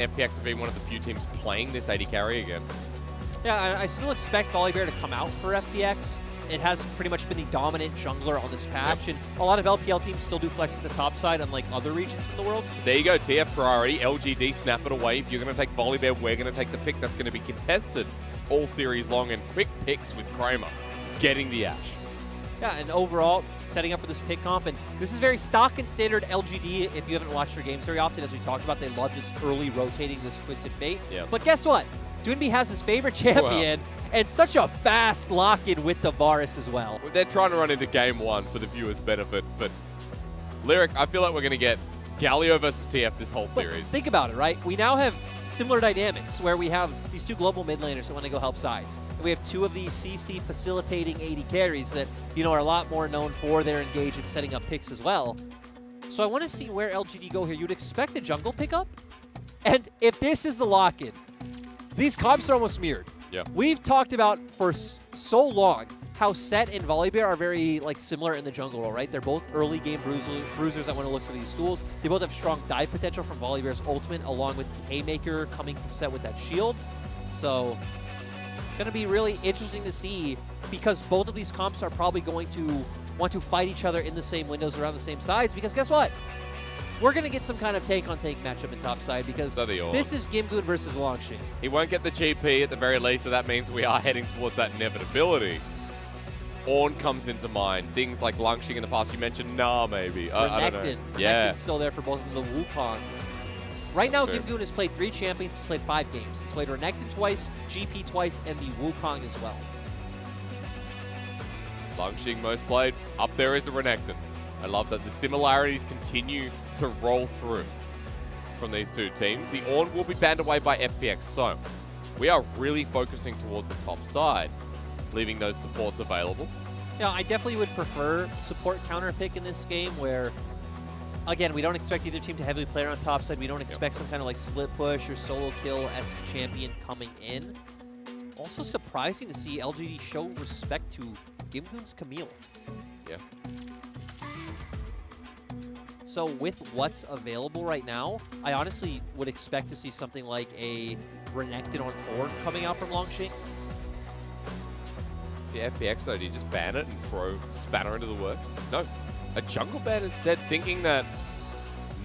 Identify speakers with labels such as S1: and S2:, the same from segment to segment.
S1: FPX have been one of the few teams playing this AD carry again.
S2: Yeah, I still expect Volibear to come out for FPX. It has pretty much been the dominant jungler on this patch, and a lot of LPL teams still do flex at the top side, unlike other regions in the world.
S1: There you go, TF priority, LGD, snap it away. If you're going to take Volibear, we're going to take the pick that's going to be contested all series long, and quick picks with Kramer getting the Ashe.
S2: Yeah, and overall, setting up for this pick comp, and this is very stock and standard LGD. If you haven't watched their games very often, as we talked about, they love just early rotating this Twisted Fate.
S1: Yep.
S2: But guess what? Doonby has his favorite champion, and such a fast lock-in with the Varus as well.
S1: They're trying to run into Game1 for the viewers' benefit, but Lyric, I feel like we're going to get Galio versus TF this whole series.
S2: Think about it, right? We now have similar dynamics where we have these two global mid laners that want to go help sides. And we have two of these CC facilitating AD carries that, you know, are a lot more known for their engage in setting up picks as well. So I want to see where LGD go here. You'd expect a jungle pickup. And if this is the lock-in, these comps are almost mirrored.
S1: Yeah.
S2: We've talked about for so long how Set and Volibear are very similar in the jungle role, right? They're both early game bruisers that want to look for these schools. They both have strong dive potential from Volibear's ultimate, along with the Haymaker coming from Set with that shield. So, going to be really interesting to see, because both of these comps are probably going to want to fight each other in the same windows around the same sides, because guess what? We're going to get some kind of take-on-take matchup in top side, because this is Game1 versus Longxing.
S1: He won't get the GP at the very least, so that means we are heading towards that inevitability. Ornn comes into mind. Things like Longxing in the past, you mentioned maybe. I don't know.
S2: Renekton's still there for both of them. The Wukong. Right now, Game1 has played 3 champions. He's played 5 games. He's played Renekton twice, GP twice, and the Wukong as well.
S1: Longxing most played. Up there is the Renekton. I love that the similarities continue to roll through from these two teams. The Ornn will be banned away by FPX, so we are really focusing towards the top side, leaving those supports available.
S2: Yeah, I definitely would prefer support counter pick in this game, where, again, we don't expect either team to heavily play on top side. We don't expect some kind of split push or solo kill-esque champion coming in. Also surprising to see LGD show respect to Game1's Camille.
S1: Yeah.
S2: So with what's available right now, I honestly would expect to see something like a Renekton on Thorn coming out from Longxing.
S1: The FPX though, do you just ban it and throw Spanner into the works? No, a jungle ban instead, thinking that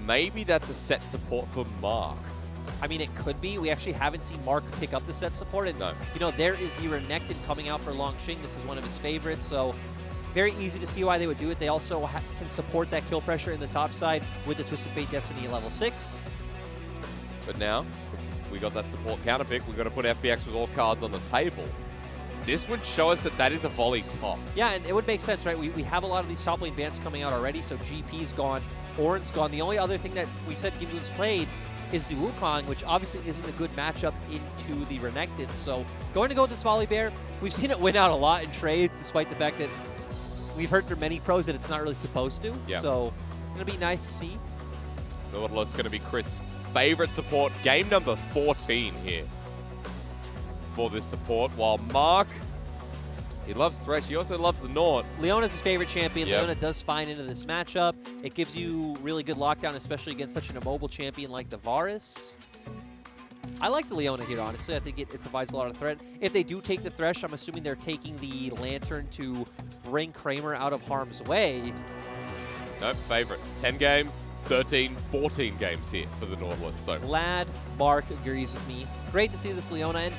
S1: maybe that's a set support for Mark.
S2: I mean, it could be. We actually haven't seen Mark pick up the set support. And, you know, there is the Renekton coming out for Longxing. This is one of his favorites, so very easy to see why they would do it. They also can support that kill pressure in the top side with the Twisted Fate Destiny at level 6.
S1: But now, we got that support counter pick. We've got to put FPX with all cards on the table. This would show us that that is a volley top.
S2: Yeah, and it would make sense, right? We have a lot of these top lane bans coming out already, so GP's gone, Ornn's gone. The only other thing that we said Game1's played is the Wukong, which obviously isn't a good matchup into the Renekton. So going to go with this Volibear, we've seen it win out a lot in trades, despite the fact that we've heard from many pros that it's not really supposed to.
S1: Yeah.
S2: So going to be nice to see.
S1: Nautilus going to be Chris' favorite support. Game number 14 here for this support, while Mark, he loves Thresh, he also loves the Nord.
S2: Leona's his favorite champion.
S1: Yep.
S2: Leona does fine into this matchup. It gives you really good lockdown, especially against such an immobile champion like the Varus. I like the Leona here, honestly. I think it provides a lot of threat. If they do take the Thresh, I'm assuming they're taking the Lantern to bring Kramer out of harm's way.
S1: Nope, favorite. 10 games, 13, 14 games here for the Nautilus. So
S2: Glad Mark agrees with me. Great to see this Leona, and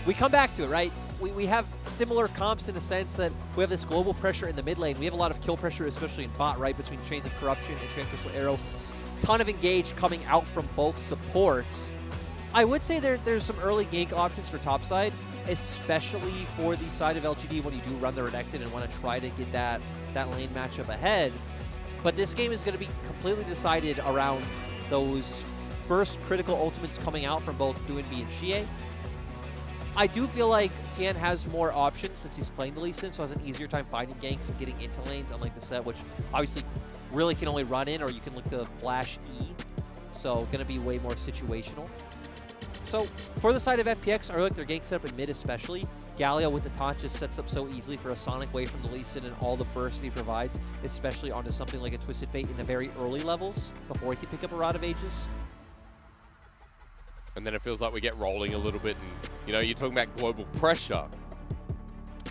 S2: we come back to it, right? We have similar comps in the sense that we have this global pressure in the mid lane. We have a lot of kill pressure, especially in bot, right, between Chains of Corruption and Transversal Arrow. Ton of engage coming out from both supports. I would say there's some early gank options for topside, especially for the side of LGD when you do run the Renekton and want to try to get that lane matchup ahead. But this game is going to be completely decided around those first critical ultimates coming out from both Doonby and Xie. I do feel like Tian has more options since he's playing the Lee Sin, so has an easier time finding ganks and getting into lanes, unlike the Set, which obviously really can only run in, or you can look to flash E. So going to be way more situational. So for the side of FPX, I really like their gank setup in mid especially. Galio with the taunt just sets up so easily for a Sonic Wave from the Lee Sin and all the bursts he provides, especially onto something like a Twisted Fate in the very early levels before he can pick up a Rod of Ages.
S1: And then it feels like we get rolling a little bit. And, you know, you're talking about global pressure.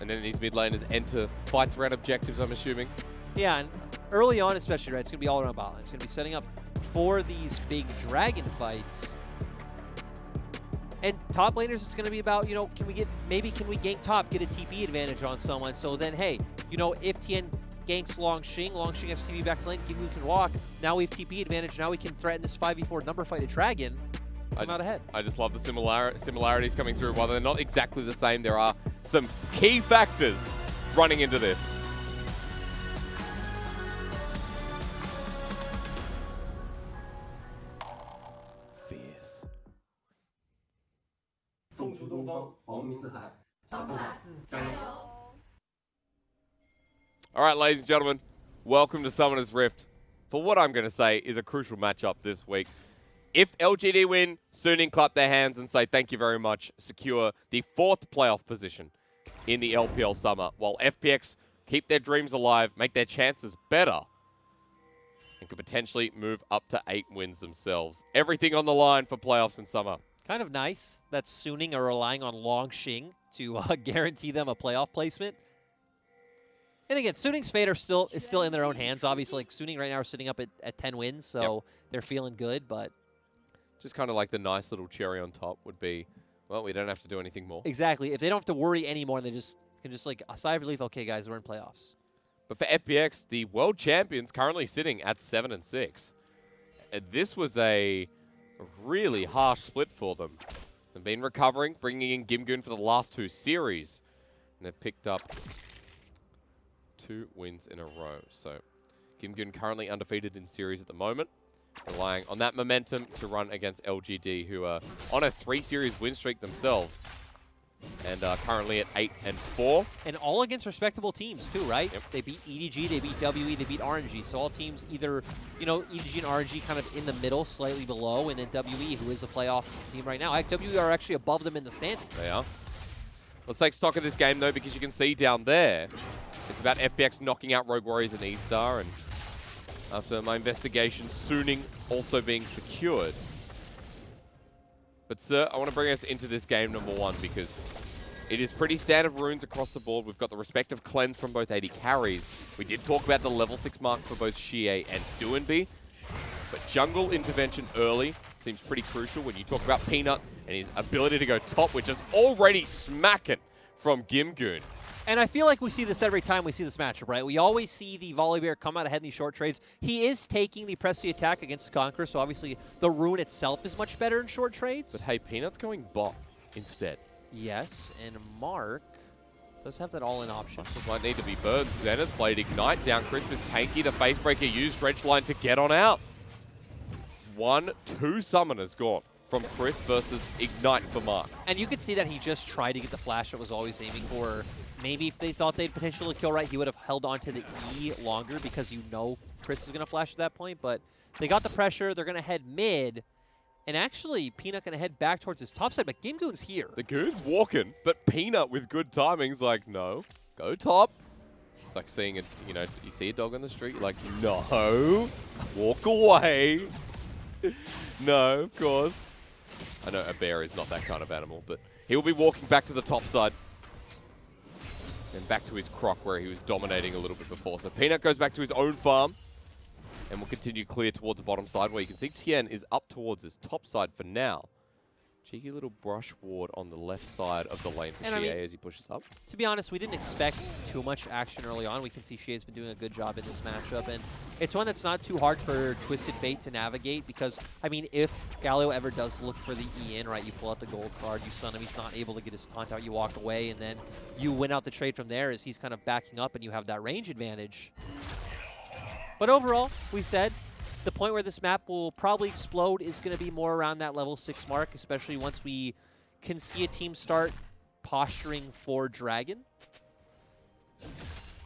S1: And then these mid laners enter fights around objectives, I'm assuming.
S2: Yeah, and early on especially, right, it's going to be all around bot lane. It's going to be setting up for these big dragon fights. And top laners, it's going to be about, you know, can we gank top, get a TP advantage on someone. So then, hey, you know, if Tien ganks Longxing has TP back to lane, Game1 can walk. Now we have TP advantage. Now we can threaten this 5v4 number fight at Dragon. Come out ahead.
S1: I just love the similarities coming through. While they're not exactly the same, there are some key factors running into this. Fierce. All right, ladies and gentlemen, welcome to Summoner's Rift for what I'm going to say is a crucial matchup this week. If LGD win, Suning clap their hands and say thank you very much, secure the 4th playoff position in the LPL summer, while FPX keep their dreams alive, make their chances better, and could potentially move up to 8 wins themselves. Everything on the line for playoffs in summer.
S2: Kind of nice that Suning are relying on Longxing to guarantee them a playoff placement. And again, Suning's fate is still in their own hands. Obviously, like Suning right now are sitting up at 10 wins, so they're feeling good, but
S1: just kind of like the nice little cherry on top would be, well, we don't have to do anything more.
S2: Exactly. If they don't have to worry anymore, they can just like a sigh of relief. Okay, guys, we're in playoffs.
S1: But for FPX, the world champions currently sitting at 7-6. This was a really harsh split for them. They've been recovering, bringing in Game1 for the last 2 series, and they've picked up 2 wins in a row. So Game1 currently undefeated in series at the moment, relying on that momentum to run against LGD, who are on a 3-series win streak themselves and are currently at 8-4.
S2: And all against respectable teams too, right?
S1: Yep.
S2: They beat EDG, they beat WE, they beat RNG. So all teams either, you know, EDG and RNG kind of in the middle, slightly below, and then WE, who is a playoff team right now. WE are actually above them in the standings.
S1: They are. Let's take stock of this game, though, because you can see down there, it's about FPX knocking out Rogue Warriors and E-Star, and after my investigation, Suning also being secured. But, sir, I want to bring us into this game number 1 because it is pretty standard runes across the board. We've got the respective cleanse from both AD carries. We did talk about the level 6 mark for both Xie and Duanbi. But jungle intervention early seems pretty crucial when you talk about Peanut and his ability to go top, which is already smacking from Game1.
S2: And I feel like we see this every time we see this matchup, right? We always see the Volibear come out ahead in these short trades. He is taking the press the attack against the Conqueror, so obviously the rune itself is much better in short trades.
S1: But hey, Peanut's going bot instead.
S2: Yes, and Mark does have that all-in option.
S1: Just might need to be burned. Xena's played Ignite down. Crisp is tanky. The Facebreaker used Dredge Line to get on out. 1-2 summoners gone from Chris versus Ignite for Mark.
S2: And you could see that he just tried to get the flash that was always aiming for. Maybe if they thought they'd potentially kill right, he would have held on to the E longer because you know Chris is going to flash at that point. But they got the pressure. They're going to head mid. And actually, Peanut going to head back towards his top side, but Game1's here.
S1: The Goon's walking, but Peanut with good timing's like, no, go top. It's like seeing it, you know, you see a dog on the street, you're like, no, walk away. No, of course. I know a bear is not that kind of animal, but he will be walking back to the top side. And back to his croc where he was dominating a little bit before. So Peanut goes back to his own farm. And we'll continue clear towards the bottom side where you can see Tien is up towards his top side for now. Cheeky little brush ward on the left side of the lane for Xie as he pushes up. To
S2: be honest, we didn't expect too much action early on. We can see Xie's been doing a good job in this matchup. And it's one that's not too hard for Twisted Fate to navigate because, I mean, if Galio ever does look for the E in, right, you pull out the gold card, you stun him, he's not able to get his taunt out, you walk away, and then you win out the trade from there as he's kind of backing up and you have that range advantage. But overall, we said the point where this map will probably explode is going to be more around that level 6 mark, especially once we can see a team start posturing for Dragon.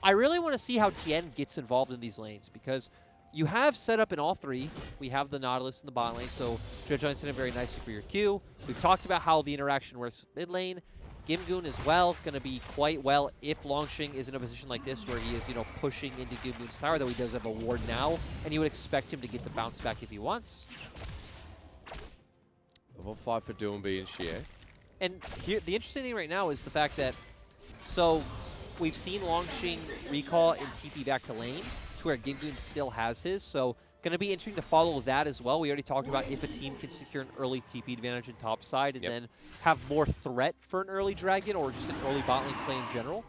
S2: I really want to see how Tien gets involved in these lanes because you have set up in all 3. We have the Nautilus in the bot lane, so Dredge Line's set up very nicely for your Q. We've talked about how the interaction works with mid lane. Game1 as well, going to be quite well if Longxing is in a position like this where he is, you know, pushing into Game1's tower, though he does have a ward now, and you would expect him to get the bounce back if he wants.
S1: Level 5 for Doomby and Xie.
S2: And here, the interesting thing right now is the fact that, so we've seen Longxing recall and TP back to lane, to where Game1 still has his, so going to be interesting to follow that as well. We already talked about if a team can secure an early TP advantage in top side and then have more threat for an early Dragon or just an early bot lane play in general.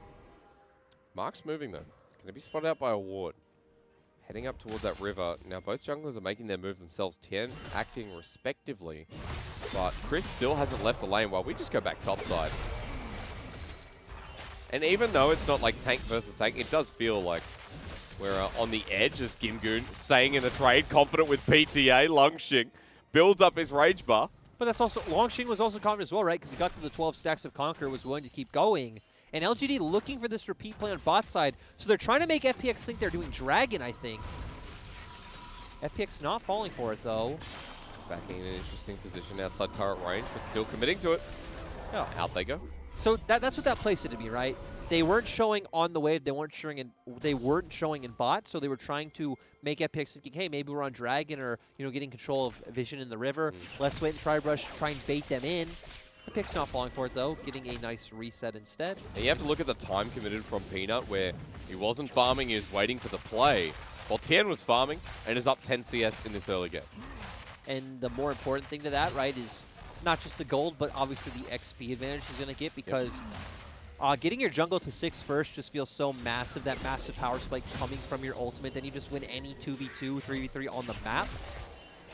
S1: Mark's moving though. Going to be spotted out by a ward. Heading up towards that river. Now both junglers are making their move themselves. Tien acting respectively. But Chris still hasn't left the lane while we just go back top side. And even though it's not like tank versus tank, it does feel like we're on the edge as Game1 staying in the trade, confident with PTA. Longxing builds up his rage bar.
S2: But that's also, Longxing was also confident as well, right? Because he got to the 12 stacks of Conquer, was willing to keep going. And LGD looking for this repeat play on bot side. So they're trying to make FPX think they're doing Dragon, I think. FPX not falling for it, though.
S1: Backing in an interesting position outside turret range, but still committing to it.
S2: Yeah.
S1: Out they go.
S2: So that's what that play said to me, right? They weren't showing on the wave. They weren't showing in bot. So they were trying to make FPX thinking, hey, maybe we're on Dragon or getting control of vision in the river. Let's wait and try and bait them in. FPX not falling for it though, getting a nice reset instead.
S1: And you have to look at the time committed from Peanut, where he wasn't farming, he was waiting for the play, while Tien was farming and is up 10 CS in this early game.
S2: And the more important thing to that, right, is not just the gold, but obviously the XP advantage he's going to get, because getting your jungle to 6 first just feels so massive, that massive power spike coming from your ultimate, then you just win any 2v2, 3v3 on the map.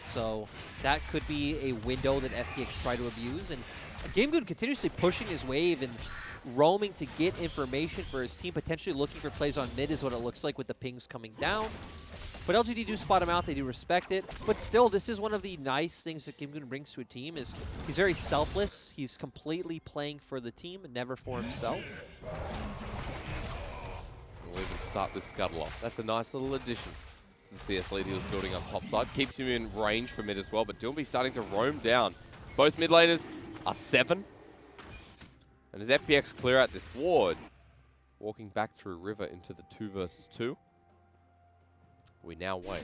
S2: So that could be a window that FPX try to abuse. And Game1 continuously pushing his wave and roaming to get information for his team, potentially looking for plays on mid is what it looks like with the pings coming down. But LGD do spot him out, they do respect it. But still, this is one of the nice things that Game1 brings to a team, is he's very selfless. He's completely playing for the team and never for himself.
S1: We'll even start this scuttle off. That's a nice little addition. The CS lead he was building up top side. Keeps him in range for mid as well, but Doomby starting to roam down. Both mid laners are 7. And as FPX clear out this ward, walking back through river into the 2 versus 2. We now wait.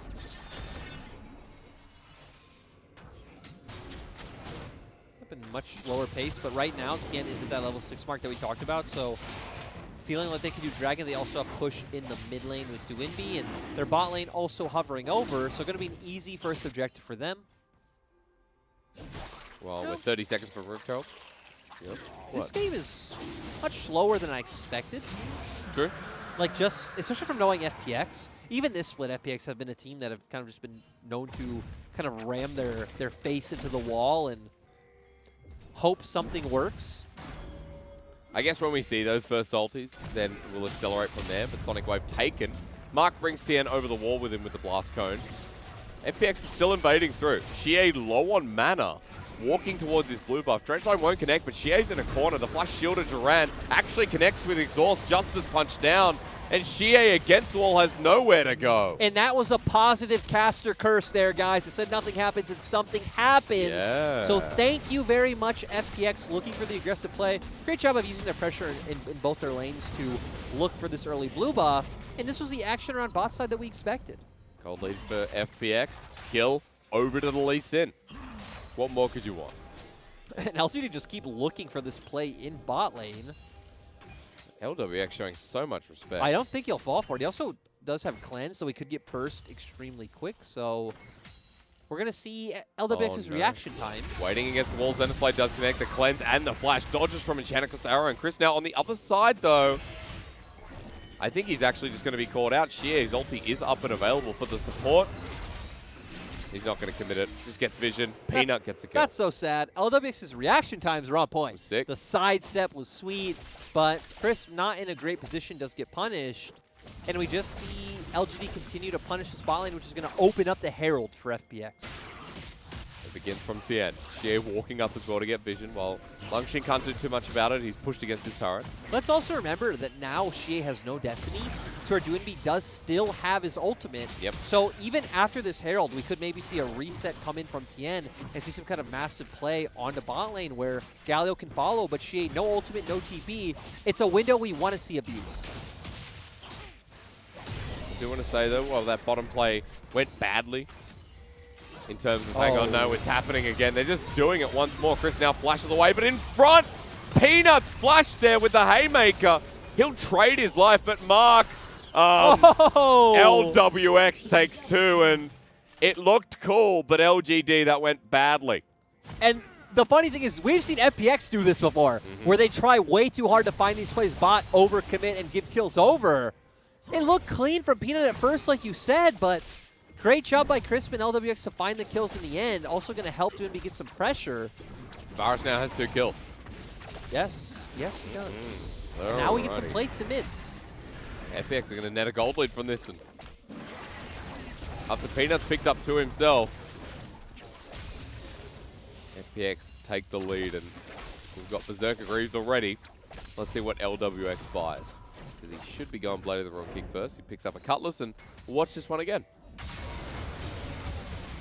S2: Up in much lower pace, but right now Tien is at that level 6 mark that we talked about, so feeling like they can do Dragon. They also have push in the mid lane with Doomby, and their bot lane also hovering over, so going to be an easy first objective for them.
S1: Well, with 30 seconds for Riptail. Yep.
S2: This game is much slower than I expected.
S1: True.
S2: Like, just, especially from knowing FPX. Even this split, FPX have been a team that have kind of just been known to kind of ram their face into the wall and hope something works.
S1: I guess when we see those first ultis, then we'll accelerate from there. But Sonic Wave taken. Mark brings Tien over the wall with him with the Blast Cone. FPX is still invading through. Xie low on mana, walking towards his blue buff. Drenchline won't connect, but Xie's in a corner. The flash shield of Duran actually connects with Exhaust just as punched down. And Xie against the wall has nowhere to go.
S2: And that was a positive caster curse there, guys. It said nothing happens and something happens.
S1: Yeah.
S2: So thank you very much, FPX, looking for the aggressive play. Great job of using their pressure in both their lanes to look for this early blue buff. And this was the action around bot side that we expected.
S1: Cold lead for FPX. Kill over to the Lee Sin. What more could you want?
S2: And LGD just keep looking for this play in bot lane.
S1: LWX showing so much respect.
S2: I don't think he'll fall for it. He also does have cleanse, so he could get pursed extremely quick. So we're going to see LWX's reaction times.
S1: Waiting against the wall. Zenithblade does connect the cleanse and the flash. Dodges from Enchantress Arrow. And Chris now on the other side, though. I think he's actually just going to be caught out. Xie's ulti is up and available for the support. He's not going to commit it. Just gets vision. Peanut gets a kill.
S2: That's so sad. LWX's reaction times are on point.
S1: Sick.
S2: The sidestep was sweet, but Chris not in a great position, does get punished. And we just see LGD continue to punish his bot lane, which is going to open up the Herald for FPX.
S1: It begins from Tien. Xie walking up as well to get vision, while Longxing can't do too much about it. He's pushed against his turret.
S2: Let's also remember that now Xie has no Destiny, so our Doomby does still have his ultimate.
S1: Yep.
S2: So even after this Herald, we could maybe see a reset come in from Tien and see some kind of massive play onto bot lane where Galio can follow, but Xie, no ultimate, no TP. It's a window we want to see abused.
S1: I do want to say, though, while that bottom play went badly in terms of, hang on, no, it's happening again. They're just doing it once more. Chris now flashes away, but in front, Peanuts flashed there with the haymaker. He'll trade his life, but Mark, LWX takes 2, and it looked cool, but LGD, that went badly.
S2: And the funny thing is, we've seen FPX do this before, where they try way too hard to find these plays, bot, overcommit, and give kills over. It looked clean from Peanut at first, like you said, but great job by Crisp and LWX to find the kills in the end. Also going to help Doonby get some pressure.
S1: Varus now has 2 kills.
S2: Yes, yes he does.
S1: And
S2: now we get some plates in mid.
S1: FPX are going to net a gold lead from this one. After Peanuts picked up 2 himself, FPX take the lead, and we've got Berserker Greaves already. Let's see what LWX buys. Because he should be going Blade of the Royal King first. He picks up a Cutlass, and we'll watch this one again.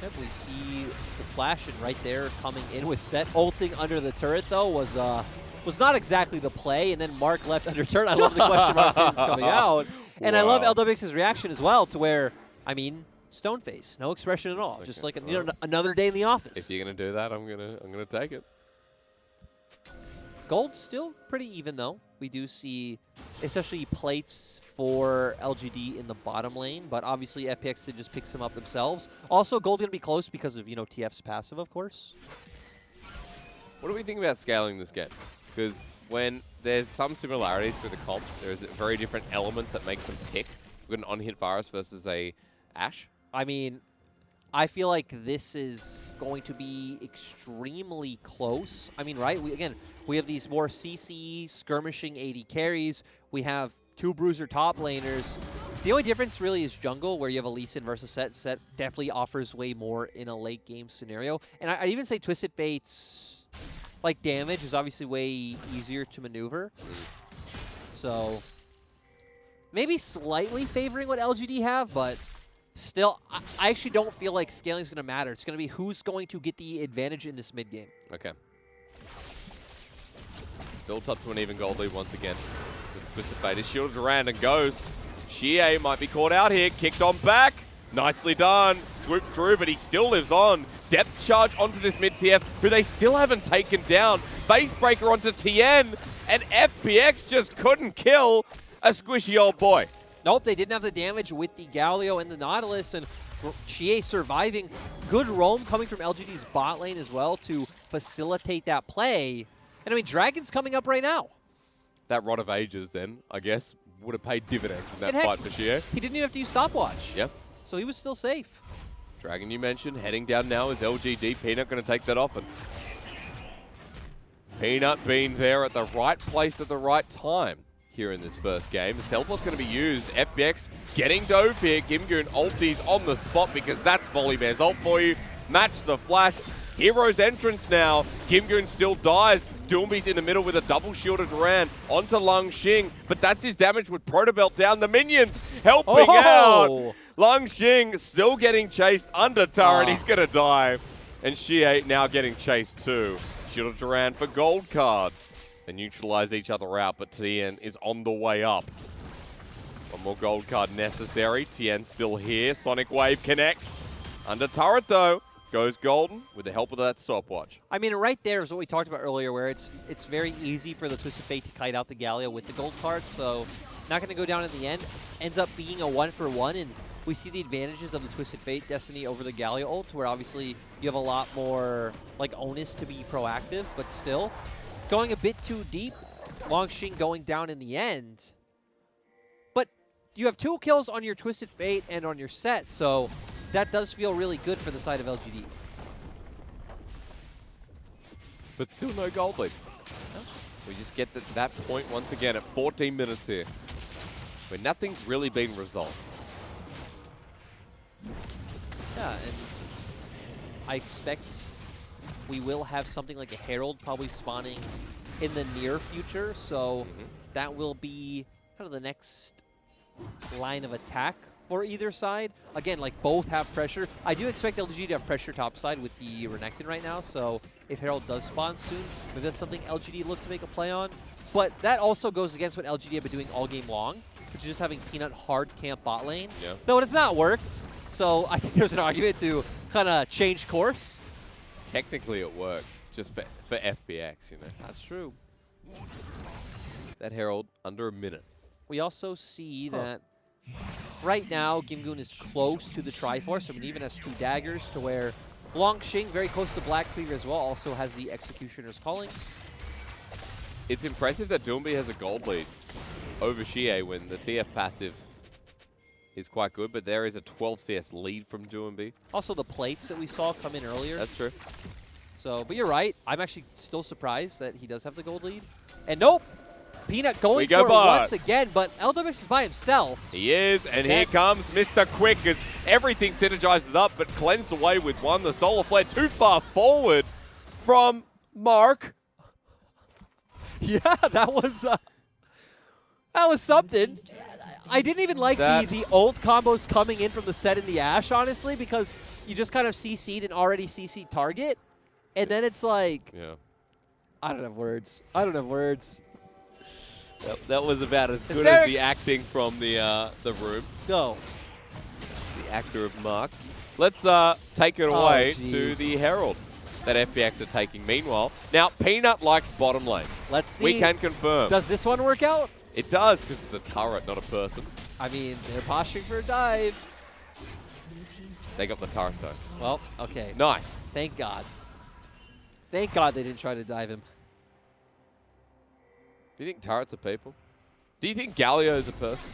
S2: Yep, we see the flash and right there coming in with Set. Ulting under the turret, though, was not exactly the play, and then Mark left under turret. I love the question mark pins coming out. And I love LWX's reaction as well to where, I mean, stone face, no expression at all. Okay. Just like another day in the office.
S1: If you're gonna do that, I'm gonna take it.
S2: Gold still pretty even though. We do see especially plates for LGD in the bottom lane, but obviously FPX did just pick some up themselves. Also, gold gonna be close because of, you know, TF's passive, of course.
S1: What do we think about scaling this game? Because when there's some similarities with the comp, there's very different elements that make them tick. We've got an on-hit Varus versus a Ashe.
S2: I mean, I feel like this is going to be extremely close. I mean, right? We have these more CC skirmishing AD carries. We have 2 bruiser top laners. The only difference really is jungle, where you have a Lee Sin versus Set. Set definitely offers way more in a late game scenario. And I'd even say Twisted Fate's like damage is obviously way easier to maneuver. So maybe slightly favoring what LGD have, but still, I actually don't feel like scaling is going to matter. It's going to be who's going to get the advantage in this mid game.
S1: Okay. Built up to an even gold lead once again. Twisted Fate is shielded around and Ghost. Xie might be caught out here. Kicked on back. Nicely done. Swooped through, but he still lives on. Depth charge onto this mid-TF, who they still haven't taken down. Face breaker onto Tien, and FPX just couldn't kill a squishy old boy.
S2: Nope, they didn't have the damage with the Galio and the Nautilus, and Xie surviving. Good roam coming from LGD's bot lane as well to facilitate that play. And I mean, Dragon's coming up right now.
S1: That Rod of Ages then, I guess, would have paid dividends in that fight for Xie.
S2: He didn't even have to use stopwatch.
S1: Yep.
S2: So he was still safe.
S1: Dragon you mentioned, heading down now is LGD. Peanut going to take that off. And Peanut being there at the right place at the right time here in this first game. The teleport's going to be used. FPX getting dove here. Gimgoon ulties on the spot because that's Volleyman's ult for you. Match the flash. Hero's entrance now. Gimgoon still dies. Doomby's in the middle with a double shielded Duran onto Lung Xing, but that's his damage with Protobelt down. The minions helping out. Lung Xing still getting chased under turret. He's going to die. And Xie now getting chased too. Shielded Duran for gold card. They neutralize each other out, but Tien is on the way up. One more gold card necessary. Tien still here. Sonic Wave connects. Under turret though. Goes golden with the help of that stopwatch.
S2: I mean, right there is what we talked about earlier, where it's very easy for the Twisted Fate to kite out the Galio with the gold card, so not going to go down in the end. Ends up being a 1-for-1, and we see the advantages of the Twisted Fate Destiny over the Galio ult, where obviously you have a lot more like onus to be proactive, but still going a bit too deep. Long Xing going down in the end. But you have 2 kills on your Twisted Fate and on your Set, so that does feel really good for the side of LGD.
S1: But still no gold lead. We just get that point once again at 14 minutes here, where nothing's really been resolved.
S2: Yeah, and I expect we will have something like a Herald probably spawning in the near future, so that will be kind of the next line of attack for either side. Again, like both have pressure. I do expect LGD to have pressure topside with the Renekton right now, so if Herald does spawn soon, maybe that's something LGD look to make a play on. But that also goes against what LGD have been doing all game long, which is just having Peanut hard camp bot lane.
S1: Yeah.
S2: Though it has not worked, so I think there's an argument to kind of changed course.
S1: Technically, it worked just for FPX, you know.
S2: That's true.
S1: That Herald under a minute.
S2: We also see that right now, Game1 is close to the Triforce. I mean, even has 2 daggers to where Longxing, very close to Black Cleaver as well, also has the Executioner's Calling.
S1: It's impressive that Doomby has a gold lead over Xie when the TF passive is quite good, but there is a 12 CS lead from Doomby.
S2: Also, the plates that we saw come in earlier.
S1: That's true.
S2: So, but you're right. I'm actually still surprised that he does have the gold lead. And nope, Peanut going for it once again, but LWX is by himself.
S1: He is, and here comes Mr. Quick as everything synergizes up, but cleansed away with one. The Solar Flare too far forward from Mark.
S2: Yeah, that was something. I didn't even like the ult combos coming in from the set in the Ashe, honestly, because you just kind of CC'd an already CC'd target, and then it's like,
S1: yeah.
S2: I don't have words. I don't have words.
S1: That was about as good as the acting from the room.
S2: Go.
S1: The actor of Mark. Let's take it away to the Herald that FPX are taking. Meanwhile, now Peanut likes bottom lane.
S2: Let's see.
S1: We can confirm.
S2: Does this one work out?
S1: It does, because it's a turret, not a person.
S2: I mean, they're posturing for a dive.
S1: They got the turret, though.
S2: Well, okay.
S1: Nice.
S2: Thank God. Thank God they didn't try to dive him.
S1: Do you think turrets are people? Do you think Galio is a person?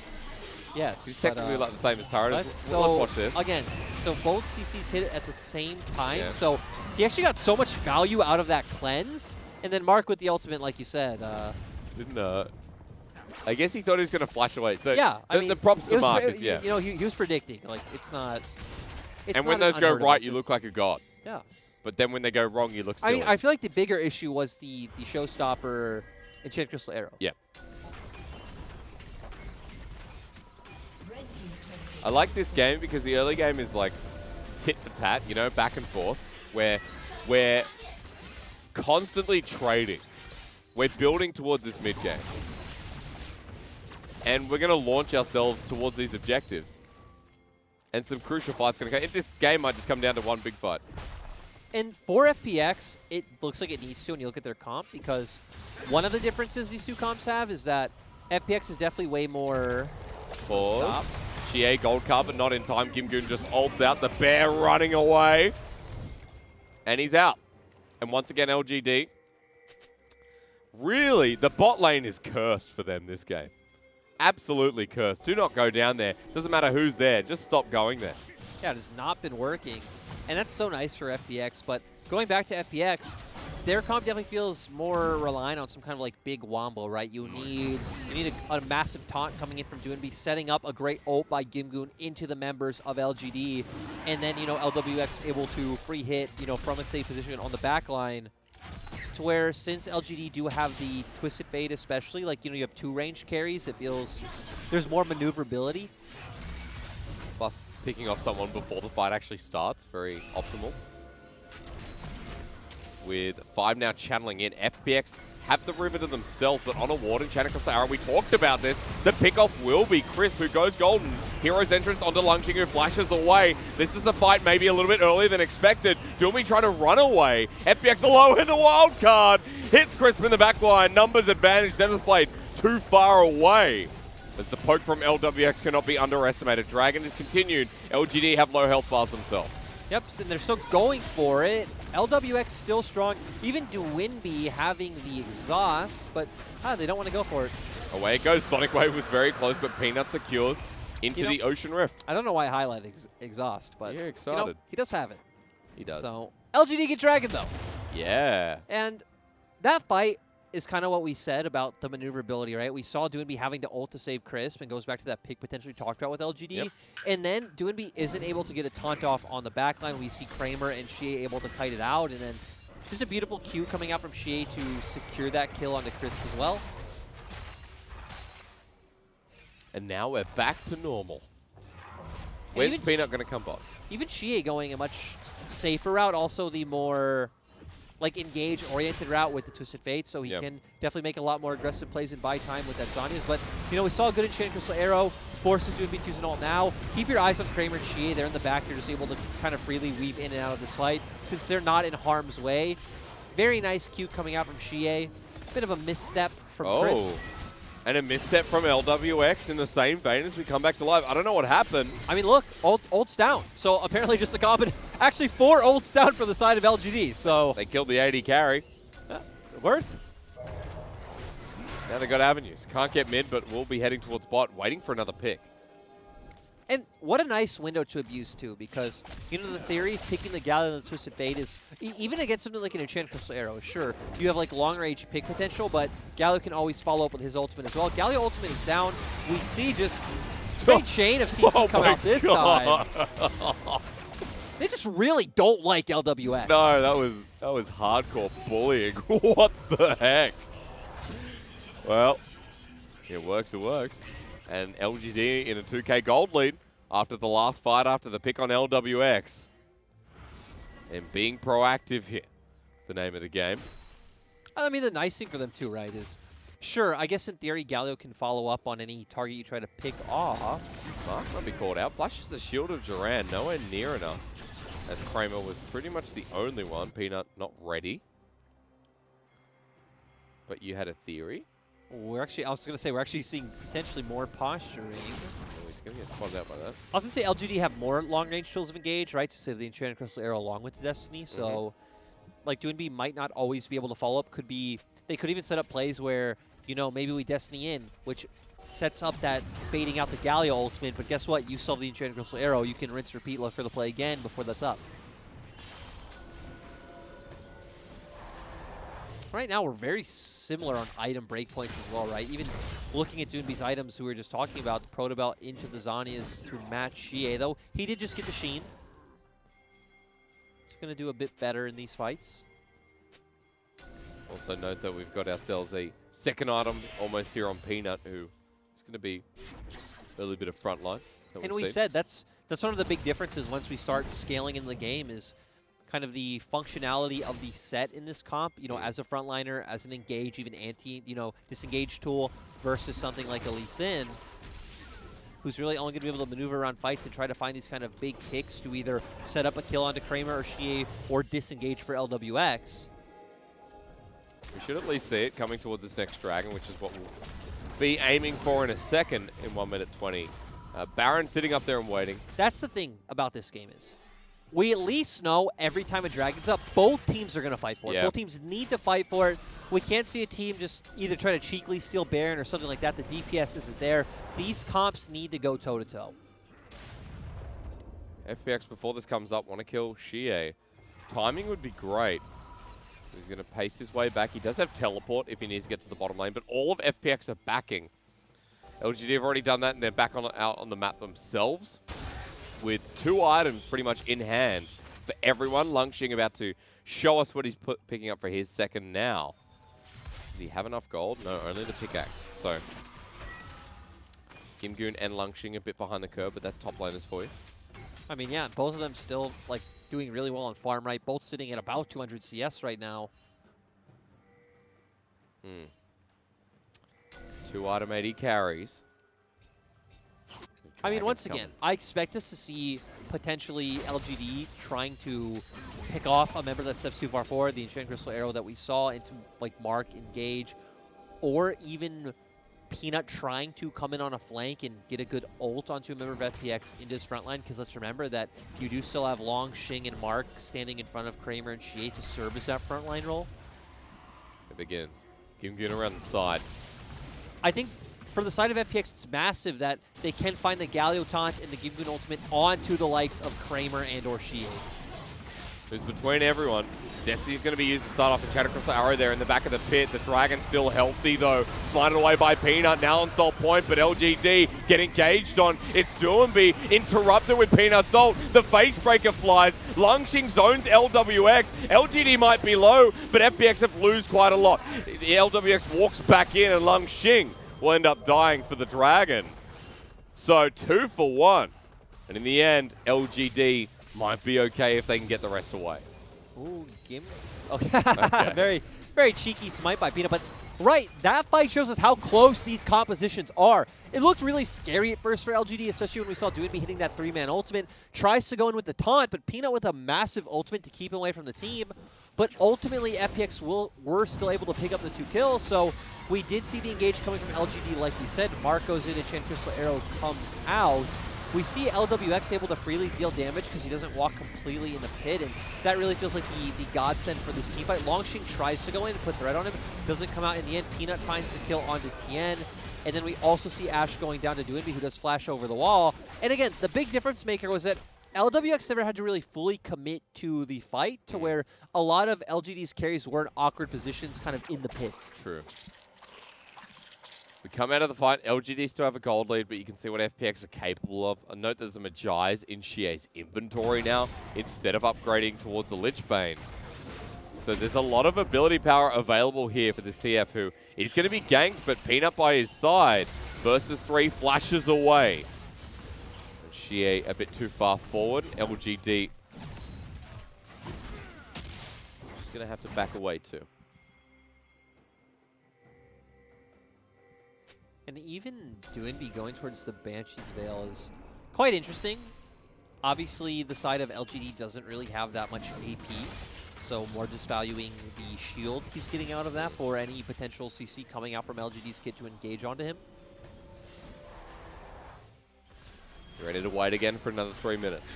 S2: Yes.
S1: He's technically like the same as turret. Let's watch this.
S2: Again, so both CCs hit it at the same time. Yeah. So he actually got so much value out of that cleanse. And then Mark with the ultimate, like you said.
S1: Didn't I guess he thought he was going to flash away. So
S2: yeah, I mean,
S1: the props to Mark is,
S2: You know, he was predicting. Like, it's not.
S1: And when those go right, you look like a god.
S2: Yeah.
S1: But then when they go wrong, you look silly.
S2: I mean, I feel like the bigger issue was the showstopper Enchanted Crystal Arrow.
S1: Yeah. I like this game because the early game is like tit for tat, you know, back and forth, where we're constantly trading. We're building towards this mid game. And we're going to launch ourselves towards these objectives. And some crucial fights going to come. This game might just come down to one big fight.
S2: And for FPX, it looks like it needs to when you look at their comp, because one of the differences these two comps have is that FPX is definitely way more...
S1: Pause. Xie gold card, but not in time. Game1 just ults out. The bear running away. And he's out. And once again, LGD. Really, the bot lane is cursed for them this game. Absolutely cursed. Do not go down there. Doesn't matter who's there. Just stop going there.
S2: Yeah, it has not been working. And that's so nice for FPX. But going back to FPX, their comp definitely feels more reliant on some kind of like big wombo, right? You need a massive taunt coming in from Doonby, setting up a great ult by Game1 into the members of LGD. And then, you know, LWX able to free hit, you know, from a safe position on the back line. To where, since LGD do have the Twisted Fate especially, like, you know, you have 2 ranged carries, it feels there's more maneuverability.
S1: Plus, picking off someone before the fight actually starts, very optimal. With 5 now channeling in, FPX have the river to themselves, but on a ward in Enchanted Crystal Arrow, we talked about this. The pickoff will be Crisp, who goes golden. Hero's entrance onto Longxing, who flashes away. This is the fight maybe a little bit earlier than expected. Doomby trying to run away. FPX alone in the wild card. Hits Crisp in the back line. Numbers advantage. Never played too far away. As the poke from LWX cannot be underestimated. Dragon is continued. LGD have low health bars themselves.
S2: Yep, and they're still going for it. LWX still strong. Even Doonby having the exhaust, but they don't want to go for it.
S1: Away it goes. Sonic Wave was very close, but Peanut secures into the Ocean Rift.
S2: I don't know why I highlight exhaust, but
S1: you're excited.
S2: You know, he does have it.
S1: He does.
S2: So LGD get Dragon though.
S1: Yeah.
S2: And that fight is kind of what we said about the maneuverability, right? We saw Doonby having the ult to save Crisp, and goes back to that pick potentially talked about with LGD.
S1: Yep.
S2: And then Doonby isn't able to get a taunt off on the backline. We see Kramer and Xie able to kite it out, and then just a beautiful Q coming out from Xie to secure that kill onto Crisp as well.
S1: And now we're back to normal. When's Peanut going to come back?
S2: Even Xie going a much safer route, also the more like engage-oriented route with the Twisted Fate, so he can definitely make a lot more aggressive plays and buy time with that Zhonya's. But, you know, we saw a good Enchanted Crystal Arrow, forces Doom to use an ult now. Keep your eyes on Kramer and Xie. They're in the back. They're just able to kind of freely weave in and out of this fight. Since they're not in harm's way, very nice Q coming out from Xie. Bit of a misstep from Chris.
S1: And a misstep from LWX in the same vein as we come back to life. I don't know what happened.
S2: I mean, look, ult's down. So apparently just a common, actually 4 ults down for the side of LGD. So
S1: they killed the AD carry.
S2: Worth.
S1: Now they got avenues. Can't get mid, but we'll be heading towards bot, waiting for another pick.
S2: And what a nice window to abuse, too, because, you know, the theory, picking the Galio and the Twisted Fate is, even against something like an Enchanted Crystal Arrow, sure, you have, like, long-range pick potential, but Galio can always follow up with his ultimate as well. Galio ultimate is down. We see just great chain of CC come out this time. They just really don't like LWX.
S1: No, that was hardcore bullying. What the heck? Well, it works, it works. And LGD in a 2K gold lead after the last fight, after the pick on LWX. And being proactive here, the name of the game.
S2: I mean, the nice thing for them too, right, is, sure, I guess in theory, Galio can follow up on any target you try to pick off.
S1: Mark might be called out. Flashes the shield of Duran, nowhere near enough. As Kramer was pretty much the only one. Peanut not ready. But you had a theory?
S2: We're actually, I was going to say, we're actually seeing potentially more posturing.
S1: Oh, he's going to get spotted out by that.
S2: I was going to say, LGD have more long-range tools of engage, right? Since they have the Enchanted Crystal Arrow along with the Destiny. So, like, Doonby might not always be able to follow up. Could be, they could even set up plays where, you know, maybe we Destiny in, which sets up that baiting out the Galio ultimate. But guess what? You solve the Enchanted Crystal Arrow. You can rinse, repeat, look for the play again before that's up. Right now, we're very similar on item breakpoints as well, right? Even looking at Doonby's items, who we were just talking about, the Proto Belt into the Zhonya's to match Xie, though he did just get the Sheen. He's going to do a bit better in these fights.
S1: Also note that we've got ourselves a second item almost here on Peanut, who is going to be a little bit of frontline.
S2: And we said that's one of the big differences once we start scaling in the game is kind of the functionality of the set in this comp, you know, as a frontliner, as an engage, even disengage tool versus something like a Lee Sin, who's really only going to be able to maneuver around fights and try to find these kind of big picks to either set up a kill onto Kramer or Xie or disengage for LWX.
S1: We should at least see it coming towards this next dragon, which is what we'll be aiming for in a second in 1 minute 20. Baron sitting up there and waiting.
S2: That's the thing about this game is, we at least know every time a dragon's up, both teams are going to fight for it. Both teams need to fight for it. We can't see a team just either try to cheekily steal Baron or something like that. The DPS isn't there. These comps need to go toe-to-toe.
S1: FPX, before this comes up, want to kill Xie. Timing would be great. He's going to pace his way back. He does have teleport if he needs to get to the bottom lane, but all of FPX are backing. LGD have already done that, and they're back out on the map themselves, with 2 items pretty much in hand for everyone. Lungxing about to show us what he's picking up for his second now. Does he have enough gold? No, only the pickaxe. So, Gimgoon and Lungxing a bit behind the curve, but that's top laners for you.
S2: I mean, yeah, both of them still like doing really well on farm, right? Both sitting at about 200 CS right now.
S1: 2 item AD carries.
S2: I mean, once again, I expect us to see potentially LGD trying to pick off a member that steps too far forward, the Enchanted Crystal Arrow that we saw into like Mark, Engage, or even Peanut trying to come in on a flank and get a good ult onto a member of FPX into his front line, because let's remember that you do still have Long, Xing, and Mark standing in front of Kramer and Xie to service that front line role.
S1: It begins. Gimgoon around the side.
S2: I think for the side of FPX, it's massive that they can find the Galio taunt and the Gimgoon ultimate onto the likes of Kramer and or Xie.
S1: Who's between everyone. Destiny's going to be used to start off the Enchanted Crystal Arrow there in the back of the pit. The Dragon's still healthy, though. Smited away by Peanut, now on Salt Point, but LGD get engaged on. It's Doonby, interrupted with Peanut's ult. The face breaker flies. Lungxing zones LWX. LGD might be low, but FPX have lose quite a lot. The LWX walks back in, and Lungxing will end up dying for the Dragon. So 2 for 1. And in the end, LGD might be okay if they can get the rest away.
S2: Ooh, Okay.
S1: Okay.
S2: Very, very cheeky smite by Peanut, but right, that fight shows us how close these compositions are. It looked really scary at first for LGD, especially when we saw Doinby hitting that 3-man ultimate. Tries to go in with the taunt, but Peanut with a massive ultimate to keep him away from the team. But ultimately, FPX were still able to pick up the 2 kills, so we did see the engage coming from LGD, like we said. Mark goes in and Chain Crystal Arrow comes out. We see LWX able to freely deal damage because he doesn't walk completely in the pit, and that really feels like the godsend for this team fight. Longxing tries to go in and put threat on him, doesn't come out in the end. Peanut finds the kill onto Tien, and then we also see Ash going down to Doinby, who does flash over the wall. And again, the big difference maker was that LWX never had to really fully commit to the fight, to where a lot of LGD's carries were in awkward positions kind of in the pit.
S1: True. We come out of the fight. LGD still have a gold lead, but you can see what FPX are capable of. A note there's a Magi's in Xie's inventory now, instead of upgrading towards the Lich Bane. So there's a lot of ability power available here for this TF, who is going to be ganked, but Peanut by his side. Versus 3 flashes away. Xie a bit too far forward. LGD just going to have to back away too.
S2: And even Doinby going towards the Banshee's Veil is quite interesting. Obviously, the side of LGD doesn't really have that much AP, so more just valuing the shield he's getting out of that for any potential CC coming out from LGD's kit to engage onto him.
S1: You ready to wait again for another 3 minutes?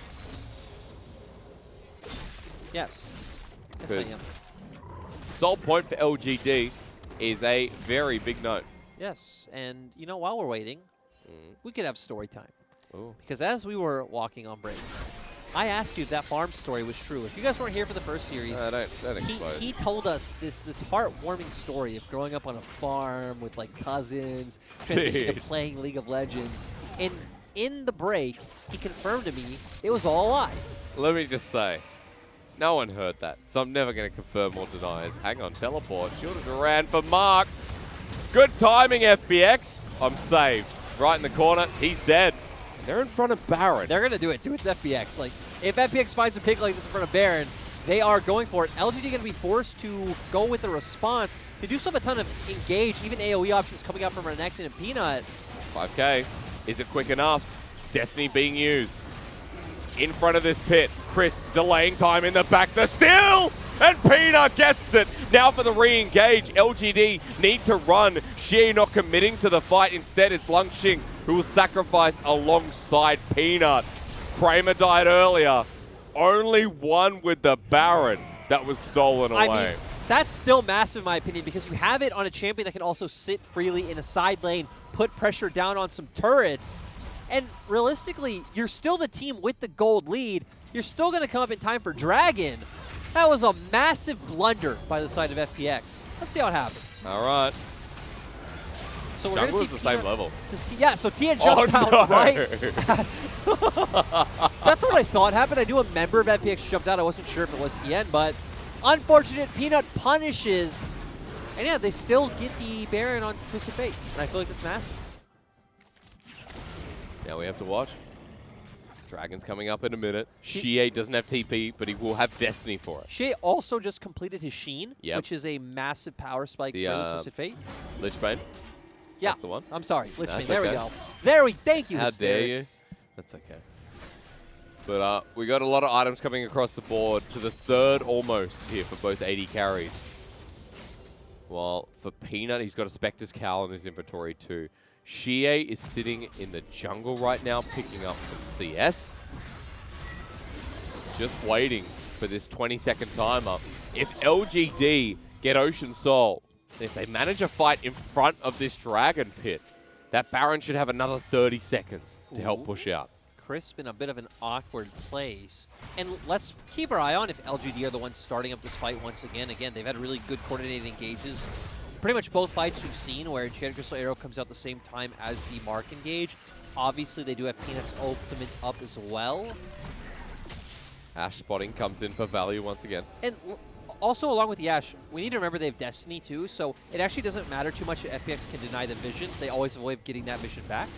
S2: Yes. Yes, I am.
S1: Soul point for LGD is a very big note.
S2: Yes, and you know, while we're waiting, we could have story time.
S1: Ooh.
S2: Because as we were walking on break, I asked you if that farm story was true. If you guys weren't here for the first series,
S1: don't expose.
S2: he told us this heartwarming story of growing up on a farm with like cousins, transitioning to playing League of Legends. And in the break, he confirmed to me it was all a lie.
S1: Let me just say, no one heard that, so I'm never going to confirm or deny. Hang on, teleport. Shielded around for Mark. Good timing, FPX. I'm saved. Right in the corner. He's dead. They're in front of Baron.
S2: They're going to do it, too. It's FPX. Like, if FPX finds a pick like this in front of Baron, they are going for it. LGD going to be forced to go with a response. They do still have a ton of engage, even AoE options coming out from Renekton and Peanut.
S1: 5K. Is it quick enough? Destiny being used. In front of this pit. Chris delaying time in the back. The steal! And Peanut gets it. Now for the re-engage. LGD need to run. Xie not committing to the fight. Instead, it's Longxing who will sacrifice alongside Peanut. Kramer died earlier. Only one with the Baron that was stolen away.
S2: I mean, that's still massive in my opinion, because you have it on a champion that can also sit freely in a side lane, put pressure down on some turrets. And realistically, you're still the team with the gold lead. You're still going to come up in time for Dragon. That was a massive blunder by the side of FPX. Let's see how it happens.
S1: All right.
S2: So we're going to see
S1: the same level.
S2: Yeah, so Tien jumps out right. That's what I thought happened. I knew a member of FPX jumped out. I wasn't sure if it was Tien, but unfortunate. Peanut punishes. And yeah, they still get the Baron on Twisted Fate. And I feel like it's massive.
S1: Now we have to watch. Dragon's coming up in a minute. Xie doesn't have TP, but he will have Destiny for it.
S2: Xie also just completed his Sheen,
S1: Yep.
S2: which is a massive power spike for the Twisted Fate.
S1: Lich Bane.
S2: Yeah,
S1: That's the one.
S2: I'm sorry. Lich Bane.
S1: That's
S2: There
S1: okay.
S2: we go. There we thank you.
S1: How dare you?
S2: Hysterics.
S1: That's okay. But we got a lot of items coming across the board to the third almost here for both AD carries. While for Peanut, he's got a Spectre's Cowl in his inventory too. Xie is sitting in the jungle right now, picking up some CS. Just waiting for this 20-second timer. If LGD get Ocean Soul, if they manage a fight in front of this Dragon pit, that Baron should have another 30 seconds to help push out.
S2: Crisp in a bit of an awkward place. And let's keep our eye on if LGD are the ones starting up this fight once again. Again, they've had really good coordinated engages. Pretty much both fights we've seen where Chain Crystal Arrow comes out the same time as the Mark engage. Obviously, they do have Peanut's ultimate up as well.
S1: Ash spotting comes in for value once again.
S2: And also, along with the Ashe, we need to remember they have Destiny too, so it actually doesn't matter too much if FPX can deny the vision. They always avoid getting that vision back.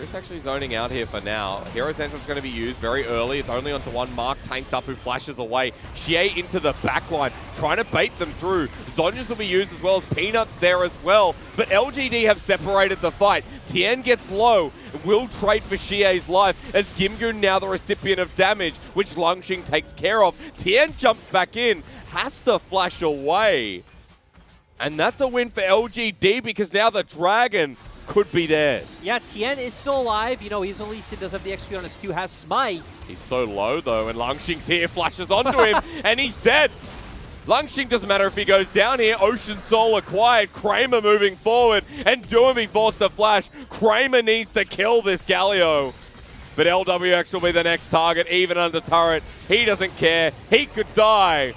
S1: Chris actually zoning out here for now. Hero's Entrance going to be used very early. It's only onto one mark. Tanks up, who flashes away. Xie into the backline, trying to bait them through. Zhonya's will be used as well as Peanuts there as well. But LGD have separated the fight. Tien gets low, will trade for Xie's life as Gimgoon now the recipient of damage, which Langxing takes care of. Tien jumps back in, has to flash away. And that's a win for LGD because now the Dragon could be theirs.
S2: Yeah, Tien is still alive. You know, he's Lee Sin, does have the XP on his Q, has Smite.
S1: He's so low, though, and Langxing's here, flashes onto him, and he's dead. Langxing doesn't matter if he goes down here. Ocean Soul acquired. Kramer moving forward, and Doomby forced to flash. Kramer needs to kill this Galio. But LWX will be the next target, even under turret. He doesn't care. He could die.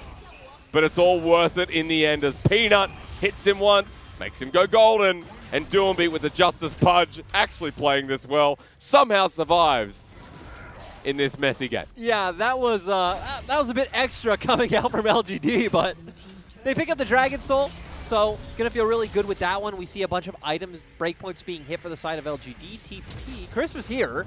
S1: But it's all worth it in the end as Peanut hits him once, makes him go golden. And Doomby with the Justice Pudge, actually playing this well, somehow survives in this messy game.
S2: Yeah, that was a bit extra coming out from LGD, but they pick up the Dragon Soul, so gonna feel really good with that one. We see a bunch of items, breakpoints being hit for the side of LGD. TP, Christmas here.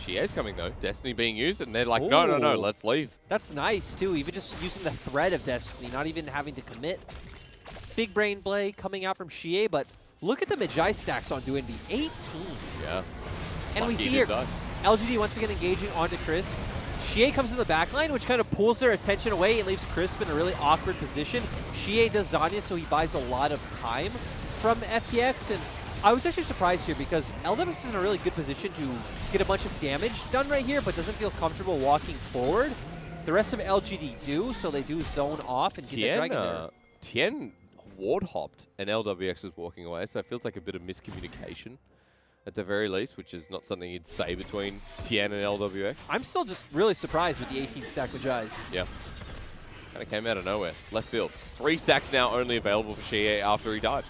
S1: Xie's coming though, Destiny being used, and they're like, no, let's leave.
S2: That's nice too, even just using the thread of Destiny, not even having to commit. Big brain play coming out from Xie, but look at the Magi stacks on Doomby, 18.
S1: Yeah.
S2: And we see here, LGD once again engaging onto Crisp. Xie comes in the backline, which kind of pulls their attention away and leaves Crisp in a really awkward position. Xie does Zanya, so he buys a lot of time from FPX. And I was actually surprised here because LWX is in a really good position to get a bunch of damage done right here, but doesn't feel comfortable walking forward. The rest of LGD do, so they do zone off and get the Dragon there.
S1: Tien ward hopped and LWX is walking away, so it feels like a bit of miscommunication at the very least, which is not something you'd say between Tien and LWX.
S2: I'm still just really surprised with the 18 stack Magi's.
S1: Yeah. Kind of came out of nowhere. Left field. 3 stacks now only available for Xie after he died.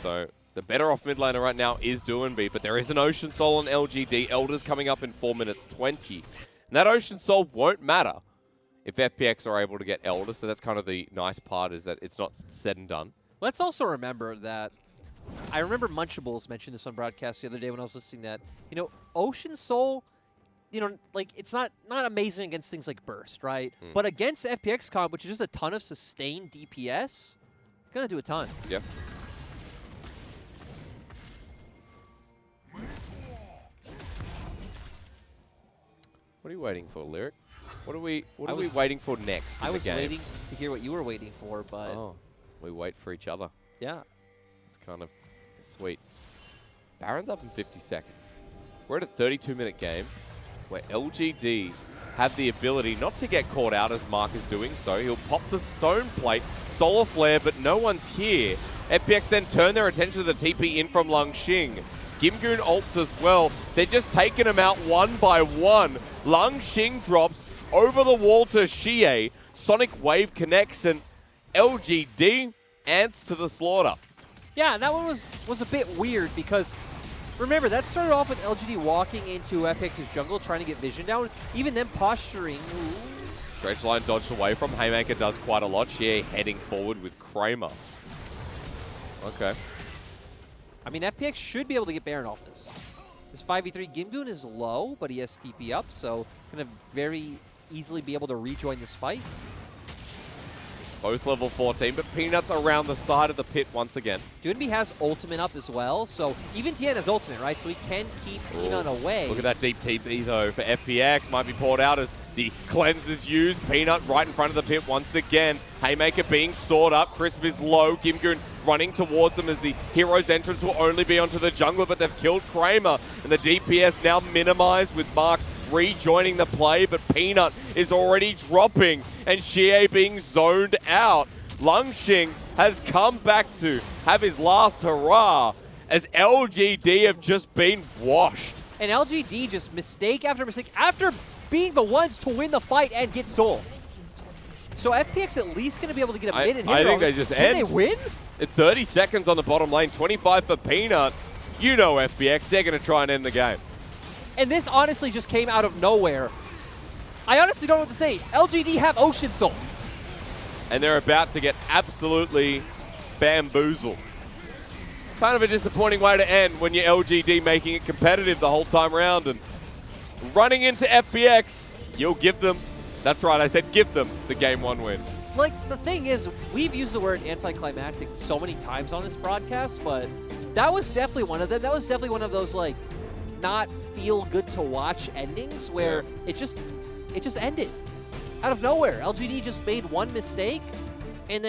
S1: So the better off mid laner right now is Doomby, but there is an Ocean Soul on LGD. Elder's coming up in 4 minutes 20. And that Ocean Soul won't matter if FPX are able to get Elder, so that's kind of the nice part, is that it's not said and done.
S2: Let's also remember that, I remember Munchables mentioned this on broadcast the other day when I was listening that, you know, Ocean Soul, you know, like, it's not amazing against things like Burst, right? But against FPX comp, which is just a ton of sustained DPS, it's gonna do a ton.
S1: Yep. What are you waiting for, Lyric? What are we waiting for next in
S2: I
S1: the
S2: was
S1: game?
S2: waiting to hear what you were waiting for, but...
S1: Oh, we wait for each other.
S2: Yeah.
S1: It's kind of sweet. Baron's up in 50 seconds. We're at a 32-minute game where LGD have the ability not to get caught out as Mark is doing so. He'll pop the stone plate, solar flare, but no one's here. FPX then turn their attention to the TP in from Langxing. Gimgoon ults as well. They're just taking him out one by one. Langxing drops over the wall to Xie. Sonic Wave connects, and LGD ants to the slaughter.
S2: Yeah, and that one was a bit weird because, remember, that started off with LGD walking into FPX's jungle trying to get vision down, even then posturing.
S1: Stretch line dodged away from. Haymaker does quite a lot. Xie heading forward with Kramer. Okay.
S2: I mean, FPX should be able to get Baron off this. This 5v3 Gimgoon is low, but he has TP up, so going to very easily be able to rejoin this fight.
S1: Both level 14, but Peanuts around the side of the pit once again.
S2: Doomby has ultimate up as well, so even Tien has ultimate, right? So he can keep Peanut away.
S1: Look at that deep TP, though, for FPX. Might be poured out as the cleanse is used. Peanut right in front of the pit once again. Haymaker being stored up. Crisp is low. Gimgoon running towards them as the hero's entrance will only be onto the jungler, but they've killed Kramer. And the DPS now minimized with Mark rejoining the play, but Peanut is already dropping and Xie being zoned out. Langxing has come back to have his last hurrah as LGD have just been washed.
S2: And LGD just mistake after being the ones to win the fight and get soul. So FPX at least going to be able to get a mid and hit.
S1: I think they just end.
S2: Can they win?
S1: At 30 seconds on the bottom lane, 25 for Peanut. You know FPX, they're going to try and end the game.
S2: And this honestly just came out of nowhere. I honestly don't know what to say. LGD have Ocean Soul.
S1: And they're about to get absolutely bamboozled. Kind of a disappointing way to end when you're LGD making it competitive the whole time around and running into FPX. You'll give them, that's right, I said give them the Game 1 win.
S2: Like, the thing is, we've used the word anticlimactic so many times on this broadcast, but that was definitely one of them. That was definitely one of those, like, not feel good to watch endings where it just ended out of nowhere. LGD just made one mistake